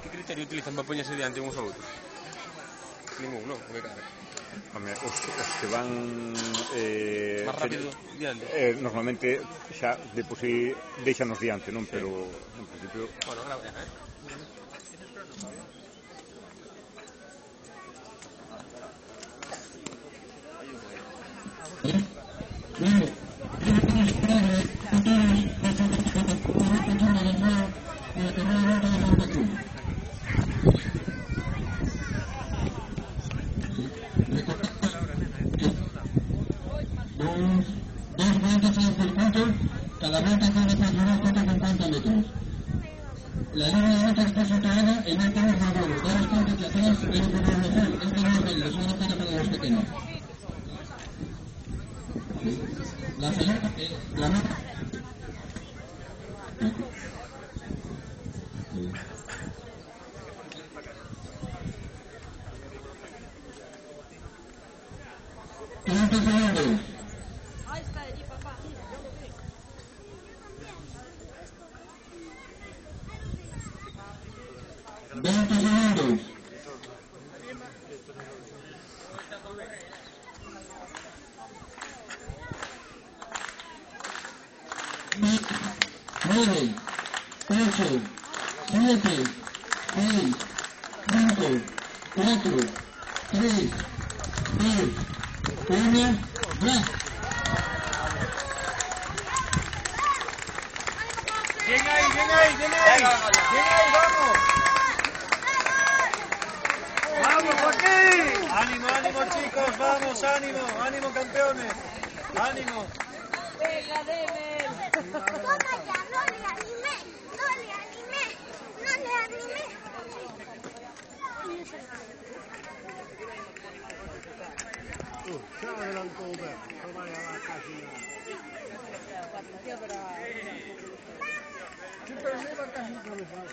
¿Qué criterio utilizan para poñerse diante uns a outros? Ningún, non? Porque claro. Home, os que van máis rápido diante. Normalmente xa de por si deixanos diante, non? Pero en principio Bueno, grave, Dos vueltas al circuito, cada vuelta tiene que durar 150 metros. La línea de meta está situada en el tema de vuelo. Daros cuenta que atrás hay un color azul, este no es válido, solamente para los pequeños. La salida, la meta. Segundos. Ahí está, allí, papá. 20 segundos. Nueve, 8, 7, 6, 5, 4, 3, 2, 1, ya. Bien ahí, bien ahí, bien ahí. Bien ahí, vamos. Vamos, Joaquín. Ánimo, ánimo, chicos, vamos, ánimo, ánimo, campeones. Ánimo. Venga, Demel. Toma ya, no le animé, no le animé, no le animé. Se adelantó Uber, no vaya a la casina. Sí, pero no iba casi cabezado.